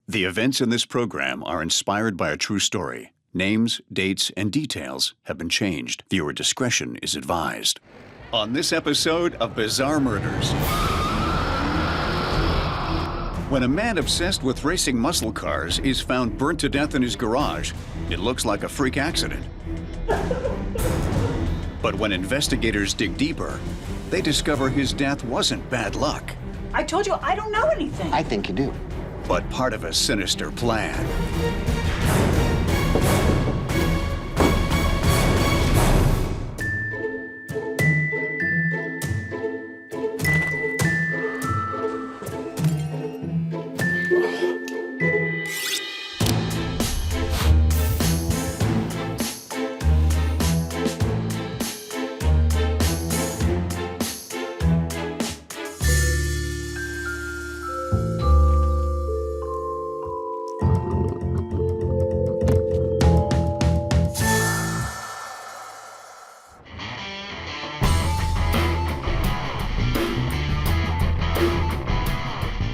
The events in this program are inspired by a true story. Names, dates, and details have been changed. Viewer discretion is advised. On this episode of Bizarre Murders. When a man obsessed with racing muscle cars is found burnt to death in his garage, it looks like a freak accident. But when investigators dig deeper, they discover his death wasn't bad luck. I told you, I don't know anything. I think you do. But part of a sinister plan.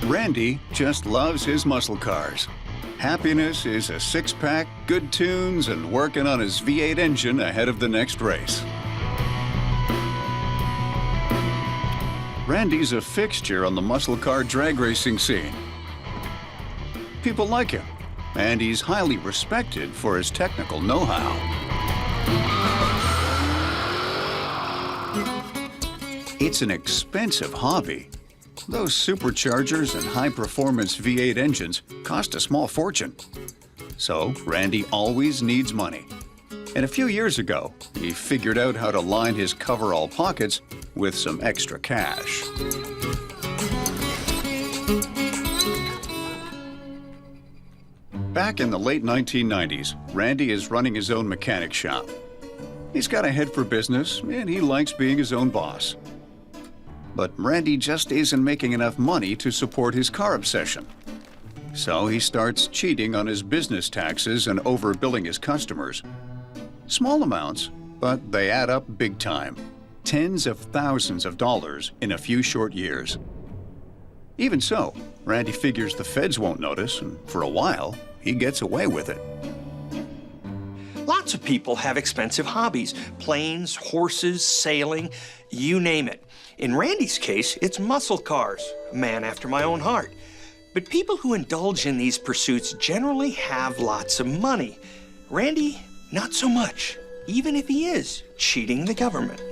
Randy just loves his muscle cars. Happiness is a six-pack, good tunes, and working on his V8 engine ahead of the next race. Randy's a fixture on the muscle car drag racing scene. People like him, and he's highly respected for his technical know-how. It's an expensive hobby. Those superchargers and high-performance V8 engines cost a small fortune. So Randy always needs money. And a few years ago, he figured out how to line his coverall pockets with some extra cash. Back in the late 1990s, Randy is running his own mechanic shop. He's got a head for business, and he likes being his own boss. But Randy just isn't making enough money to support his car obsession. So he starts cheating on his business taxes and overbilling his customers. Small amounts, but they add up big time. Tens of thousands of dollars in a few short years. Even so, Randy figures the feds won't notice, and for a while, he gets away with it. Lots of people have expensive hobbies. Planes, horses, sailing, you name it. In Randy's case, it's muscle cars, a man after my own heart. But people who indulge in these pursuits generally have lots of money. Randy, not so much, even if he is cheating the government.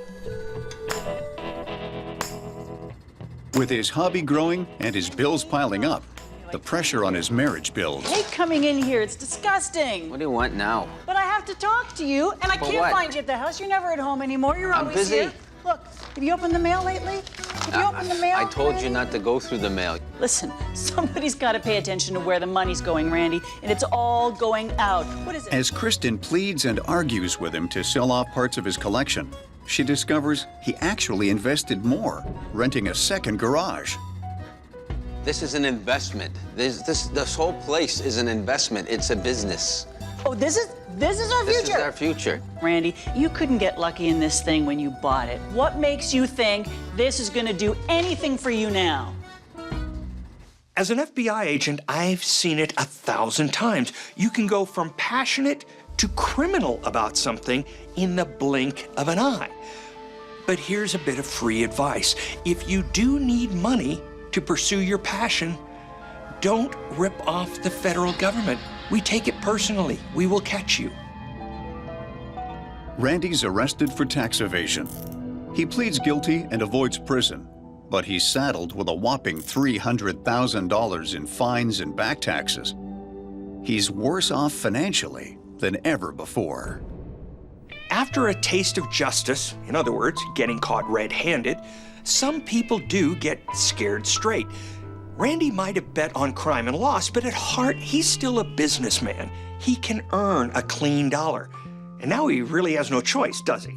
With his hobby growing and his bills piling up, the pressure on his marriage builds. I hate coming in here. It's disgusting. What do you want now? But I have to talk to you, and I For can't what? find you at the house. You're never at home anymore. You're I'm always busy. here. Look, have you opened the mail lately? Have you opened the mail? I told you Randy? not to go through the mail. Listen, somebody's got to pay attention to where the money's going, Randy, and it's all going out. What is it? As Kristen pleads and argues with him to sell off parts of his collection, she discovers he actually invested more, renting a second garage. This is an investment. This whole place is an investment. It's a business. Oh, this is our future. This is our future. Randy, you couldn't get lucky in this thing when you bought it. What makes you think this is going to do anything for you now? As an FBI agent, I've seen it 1,000 times. You can go from passionate to criminal about something in the blink of an eye. But here's a bit of free advice. If you do need money to pursue your passion, don't rip off the federal government. We take it personally. We will catch you. Randy's arrested for tax evasion. He pleads guilty and avoids prison, but he's saddled with a whopping $300,000 in fines and back taxes. He's worse off financially than ever before. After a taste of justice, in other words, getting caught red-handed, some people do get scared straight. Randy might have bet on crime and lost, but at heart, he's still a businessman. He can earn a clean dollar. And now he really has no choice, does he?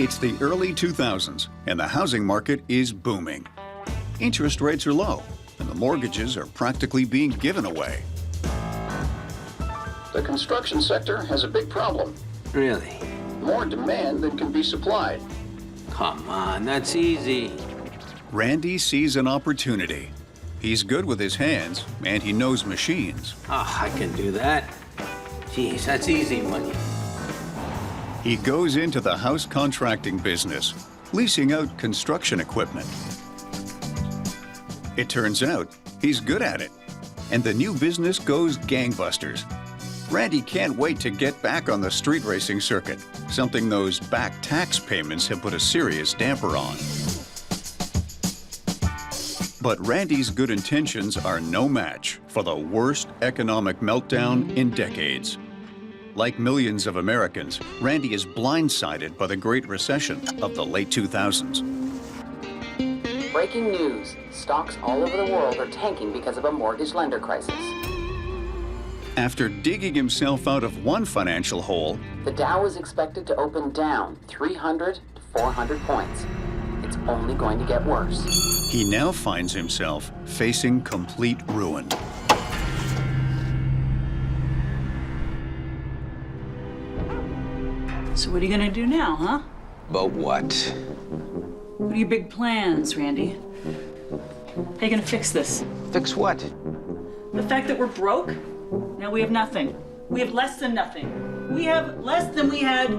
It's the early 2000s, and the housing market is booming. Interest rates are low, and the mortgages are practically being given away. The construction sector has a big problem. Really? More demand than can be supplied. Come on, that's easy. Randy sees an opportunity. He's good with his hands, and he knows machines. Ah, I can do that. Jeez, that's easy money. He goes into the house contracting business, leasing out construction equipment. It turns out he's good at it, and the new business goes gangbusters. Randy can't wait to get back on the street racing circuit, something those back tax payments have put a serious damper on. But Randy's good intentions are no match for the worst economic meltdown in decades. Like millions of Americans, Randy is blindsided by the Great Recession of the late 2000s. Breaking news. Stocks all over the world are tanking because of a mortgage lender crisis. After digging himself out of one financial hole, The Dow is expected to open down 300 to 400 points. It's only going to get worse. he now finds himself facing complete ruin. So what are you gonna do now, huh? But what? What are your big plans, Randy? How are you gonna fix this? Fix what? The fact that we're broke? Now we have nothing. We have less than nothing. We have less than we had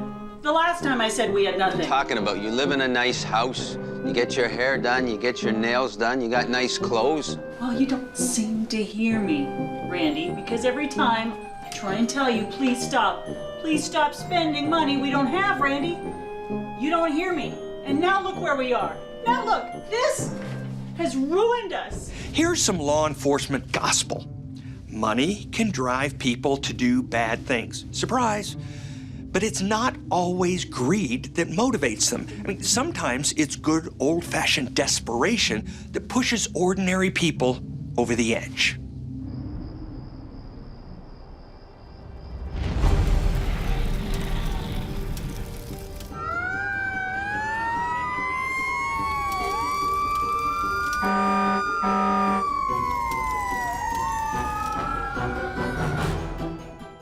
the last time I said we had nothing. Talking about you live in a nice house, you get your hair done, you get your nails done, you got nice clothes. Well, you don't seem to hear me, Randy, because every time I try and tell you, please stop spending money we don't have, Randy, you don't hear me. And now look where we are. Now look, this has ruined us. Here's some law enforcement gospel. Money can drive people to do bad things. Surprise. But it's not always greed that motivates them. I mean, sometimes it's good old-fashioned desperation that pushes ordinary people over the edge.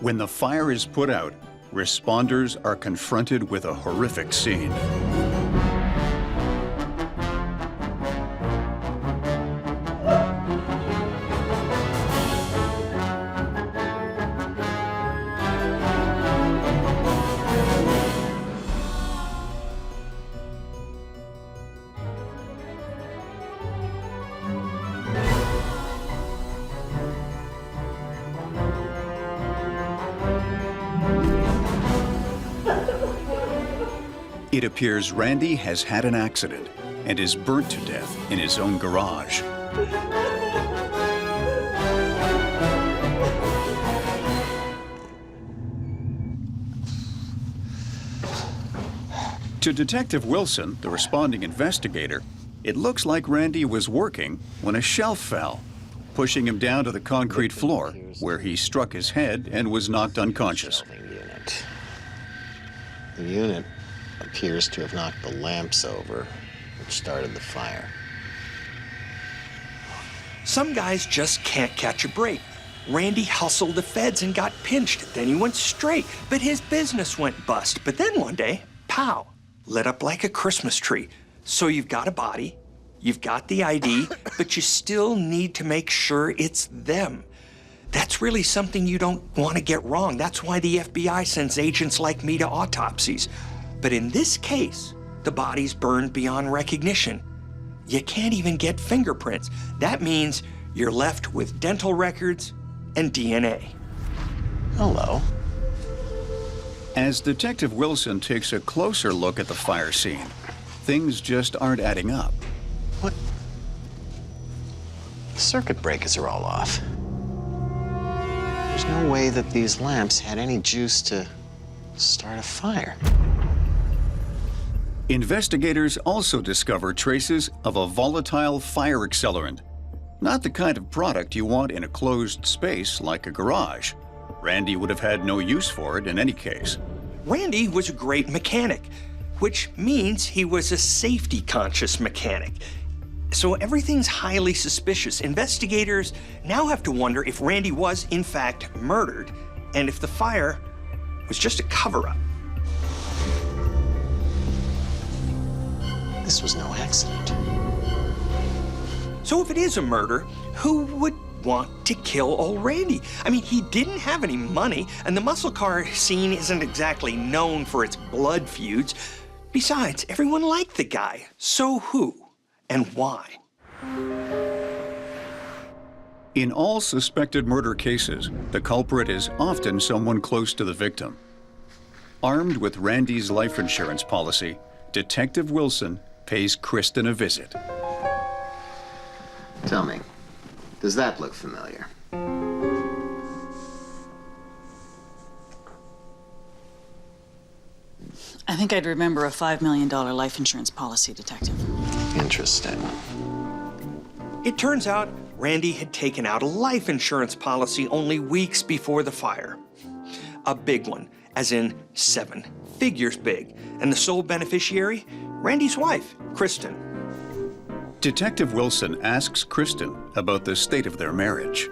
When the fire is put out, responders are confronted with a horrific scene. It appears Randy has had an accident and is burnt to death in his own garage. To Detective Wilson, the responding investigator, it looks like Randy was working when a shelf fell, pushing him down to the concrete floor, where he struck his head and was knocked unconscious. The unit appears to have knocked the lamps over, which started the fire. Some guys just can't catch a break. Randy hustled the feds and got pinched. Then he went straight, but his business went bust. But then one day, pow, lit up like a Christmas tree. So you've got a body, you've got the ID, but you still need to make sure it's them. That's really something you don't want to get wrong. That's why the FBI sends agents like me to autopsies. But in this case, the body's burned beyond recognition. You can't even get fingerprints. That means you're left with dental records and DNA. Hello. As Detective Wilson takes a closer look at the fire scene, things just aren't adding up. What? The circuit breakers are all off. There's no way that these lamps had any juice to start a fire. Investigators also discover traces of a volatile fire accelerant. Not the kind of product you want in a closed space like a garage. Randy would have had no use for it in any case. Randy was a great mechanic, which means he was a safety-conscious mechanic. So everything's highly suspicious. Investigators now have to wonder if Randy was, in fact, murdered, and if the fire was just a cover-up. This was no accident. So if it is a murder, who would want to kill old Randy? I mean, he didn't have any money, and the muscle car scene isn't exactly known for its blood feuds. Besides, everyone liked the guy. So who and why? In all suspected murder cases, the culprit is often someone close to the victim. Armed with Randy's life insurance policy, Detective Wilson pays Kristen a visit. Tell me, does that look familiar? I think I'd remember a $5 million life insurance policy, Detective. Interesting. It turns out Randy had taken out a life insurance policy only weeks before the fire. A big one, as in 7 figures big. And the sole beneficiary? Randy's wife, Kristen. Detective Wilson asks Kristen about the state of their marriage.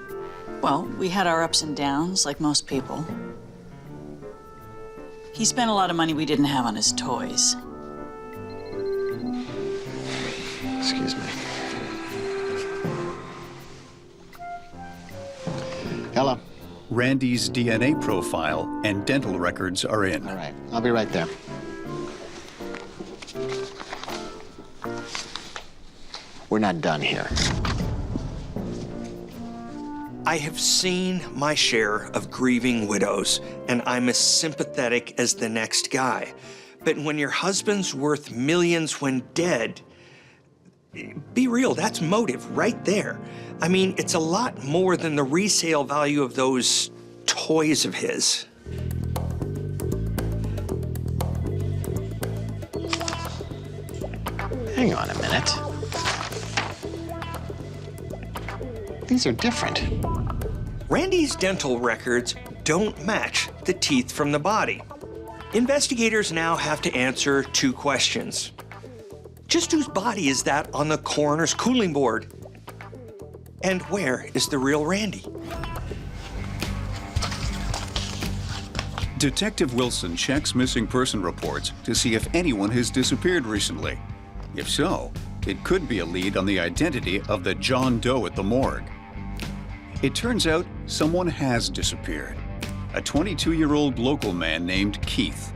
Well, we had our ups and downs, like most people. He spent a lot of money we didn't have on his toys. Excuse me. Hello. Randy's DNA profile and dental records are in. All right, I'll be right there. We're not done here. I have seen my share of grieving widows, and I'm as sympathetic as the next guy. But when your husband's worth millions when dead, be real, that's motive right there. I mean, it's a lot more than the resale value of those toys of his. Hang on a minute. These are different. Randy's dental records don't match the teeth from the body. Investigators now have to answer 2 questions. Just whose body is that on the coroner's cooling board? And where is the real Randy? Detective Wilson checks missing person reports to see if anyone has disappeared recently. If so, it could be a lead on the identity of the John Doe at the morgue. It turns out someone has disappeared. A 22-year-old local man named Keith.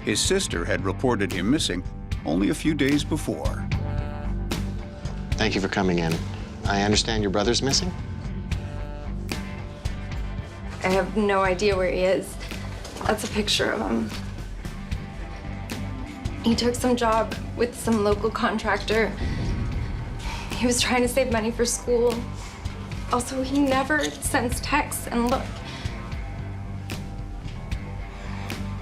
His sister had reported him missing only a few days before. Thank you for coming in. I understand your brother's missing? I have no idea where he is. That's a picture of him. He took some job with some local contractor. He was trying to save money for school. Also, he never sends texts, and look.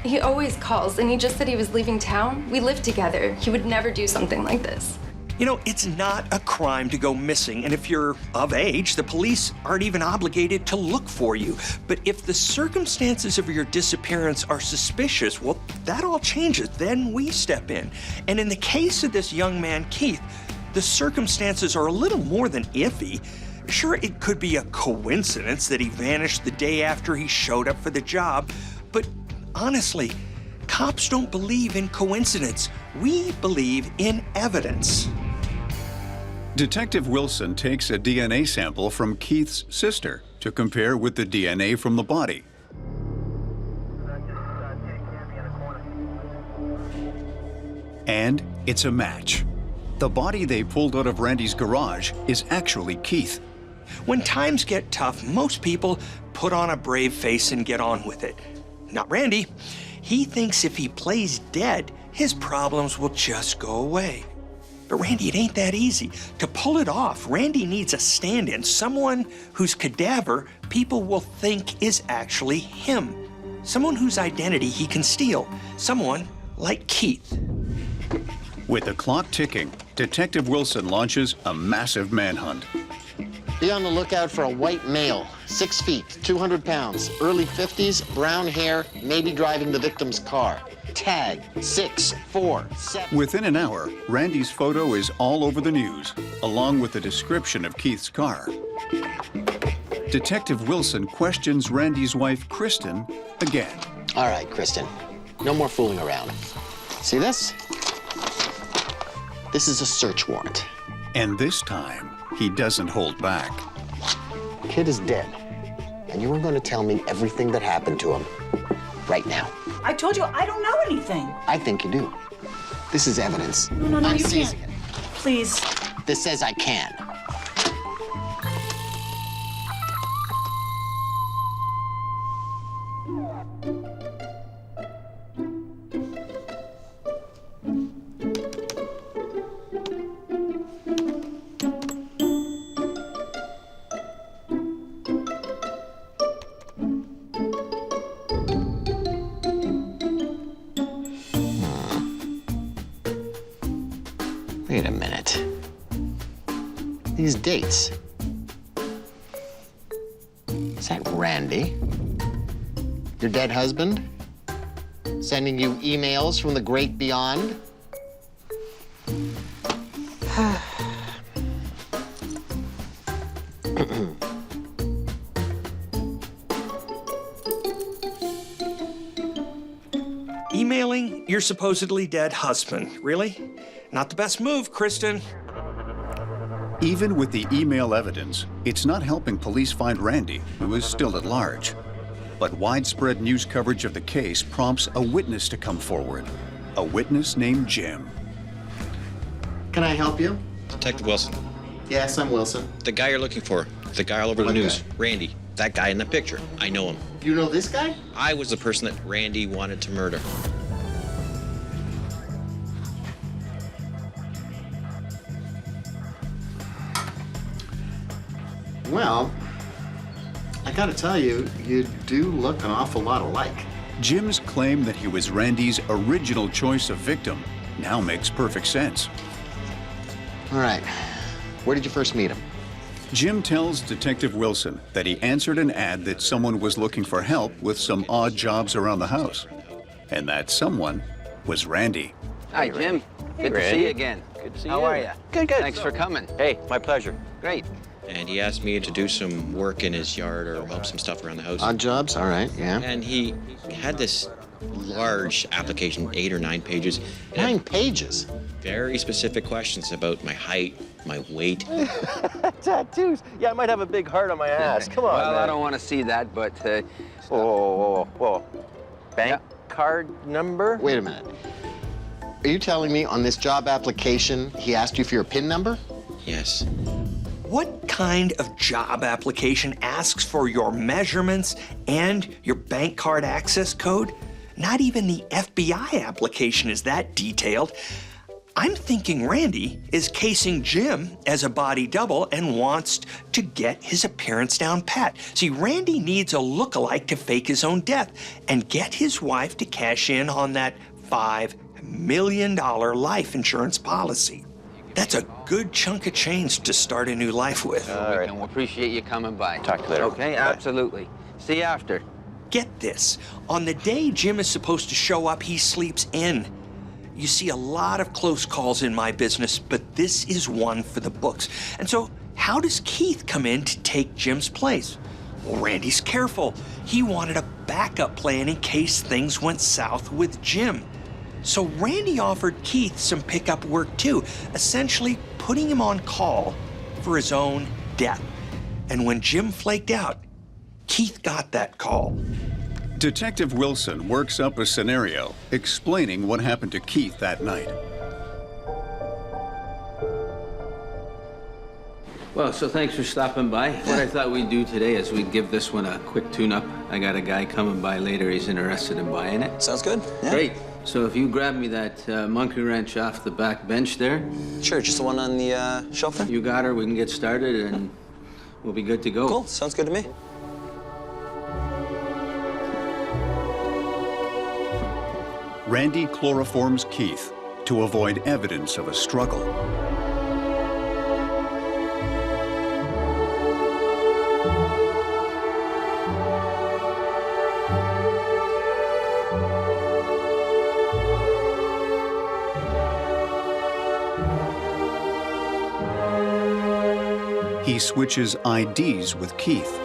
He always calls, and he just said he was leaving town. We live together. He would never do something like this. You know, it's not a crime to go missing, and if you're of age, the police aren't even obligated to look for you. But if the circumstances of your disappearance are suspicious, well, that all changes. Then we step in. And in the case of this young man, Keith, the circumstances are a little more than iffy. Sure, it could be a coincidence that he vanished the day after he showed up for the job, but honestly, cops don't believe in coincidence. We believe in evidence. Detective Wilson takes a DNA sample from Keith's sister to compare with the DNA from the body. And it's a match. The body they pulled out of Randy's garage is actually Keith. When times get tough, most people put on a brave face and get on with it. Not Randy. He thinks if he plays dead, his problems will just go away. But Randy, it ain't that easy. To pull it off, Randy needs a stand-in, someone whose cadaver people will think is actually him. Someone whose identity he can steal. Someone like Keith. With the clock ticking, Detective Wilson launches a massive manhunt. Be on the lookout for a white male, 6 feet, 200 pounds, early 50s, brown hair, maybe driving the victim's car. Tag 647. Within an hour, Randy's photo is all over the news, along with the description of Keith's car. Detective Wilson questions Randy's wife, Kristen, again. All right, Kristen, no more fooling around. See this? This is a search warrant. And this time, he doesn't hold back. Kid is dead. And you were going to tell me everything that happened to him right now. I told you I don't know anything. I think you do. This is evidence. No, I'm you seizing can't. it. Please. This says I can. Wait a minute. These dates. Is that Randy? Your dead husband? Sending you emails from the great beyond? Emailing your supposedly dead husband, really? Not the best move, Kristen. Even with the email evidence, it's not helping police find Randy, who is still at large. But widespread news coverage of the case prompts a witness to come forward. A witness named Jim. Can I help you? Detective Wilson, Yes, I'm Wilson. the guy you're looking for, the guy all over the What news, guy? Randy, that guy in the picture. I know him. You know this guy? I was the person that Randy wanted to murder. Well, I gotta tell you, you do look an awful lot alike. Jim's claim that he was Randy's original choice of victim now makes perfect sense. All right. Where did you first meet him? Jim tells Detective Wilson that he answered an ad that someone was looking for help with some odd jobs around the house. And that someone was Randy. Hi, Jim. Good to see you again. Good to see How you. are you? Good, good. Thanks for coming. Hey, my pleasure. Great. And he asked me to do some work in his yard or help some stuff around the house. Odd jobs? All right, yeah. And he had this large application, 8 or 9 pages. and 9 pages? Very specific questions about my height, my weight. Tattoos. Yeah, I might have a big heart on my ass. Come on, Well, man. I don't want to see that, but Whoa. Bank card number? Wait a minute. Are you telling me on this job application he asked you for your PIN number? Yes. What kind of job application asks for your measurements and your bank card access code? Not even the FBI application is that detailed. I'm thinking Randy is casing Jim as a body double and wants to get his appearance down pat. See, Randy needs a lookalike to fake his own death and get his wife to cash in on that $5 million life insurance policy. That's a good chunk of change to start a new life with. All right. we appreciate you coming by. Talk to you later. Okay, Bye. absolutely. See you after. Get this, on the day Jim is supposed to show up, he sleeps in. You see a lot of close calls in my business, but this is one for the books. And so, how does Keith come in to take Jim's place? Well, Randy's careful. He wanted a backup plan in case things went south with Jim. So Randy offered Keith some pickup work too, essentially putting him on call for his own death. And when Jim flaked out, Keith got that call. Detective Wilson works up a scenario explaining what happened to Keith that night. Well, so thanks for stopping by. What I thought we'd do today is we'd give this one a quick tune-up. I got a guy coming by later. He's interested in buying it. Sounds good. Yeah. Great. So if you grab me that monkey wrench off the back bench there. Sure, just the one on the shelf there? You got her. We can get started, and we'll be good to go. Cool, sounds good to me. Randy chloroforms Keith to avoid evidence of a struggle. He switches IDs with Keith.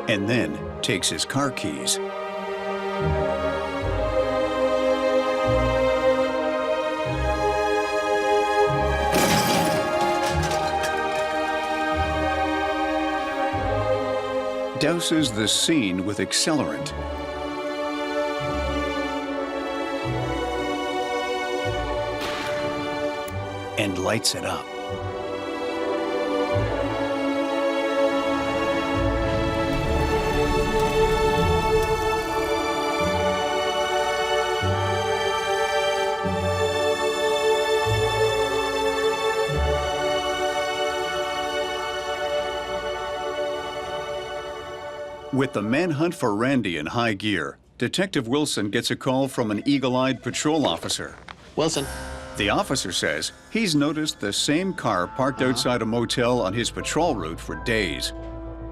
And then takes his car keys. douses the scene with Accelerant. And lights it up. With the manhunt for Randy in high gear, Detective Wilson gets a call from an eagle-eyed patrol officer. Wilson. The officer says he's noticed the same car parked outside a motel on his patrol route for days.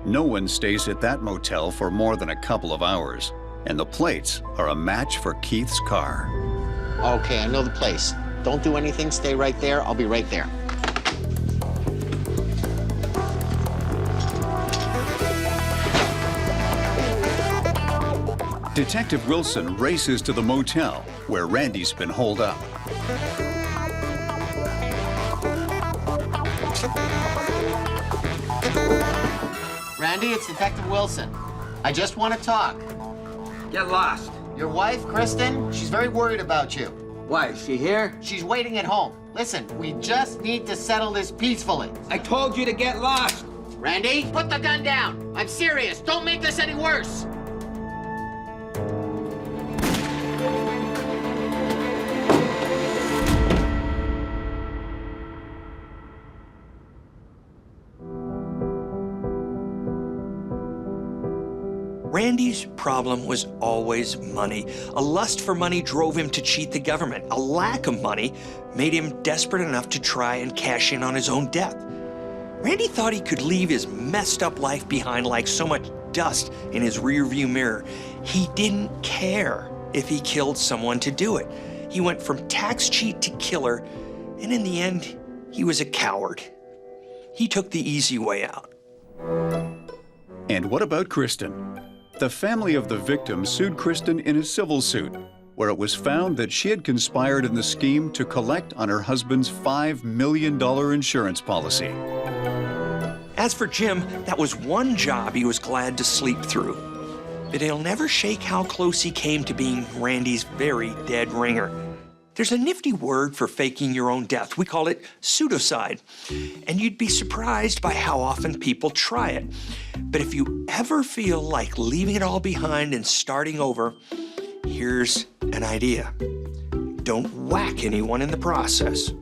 No one stays at that motel for more than a couple of hours, and the plates are a match for Keith's car. Okay, I know the place. Don't do anything, stay right there. I'll be right there. Detective Wilson races to the motel where Randy's been holed up. Randy, it's Detective Wilson. I just want to talk. Get lost. Your wife, Kristen, she's very worried about you. Why, is she here? She's waiting at home. Listen, we just need to settle this peacefully. I told you to get lost. Randy, put the gun down. I'm serious. Don't make this any worse. Randy's problem was always money. A lust for money drove him to cheat the government. A lack of money made him desperate enough to try and cash in on his own death. Randy thought he could leave his messed up life behind like so much dust in his rearview mirror. He didn't care if he killed someone to do it. He went from tax cheat to killer, and in the end, he was a coward. He took the easy way out. And what about Kristen? The family of the victim sued Kristen in a civil suit, where it was found that she had conspired in the scheme to collect on her husband's $5 million insurance policy. As for Jim, that was one job he was glad to sleep through. But he'll never shake how close he came to being Randy's very dead ringer. There's a nifty word for faking your own death. We call it pseudocide. And you'd be surprised by how often people try it. But if you ever feel like leaving it all behind and starting over, here's an idea. Don't whack anyone in the process.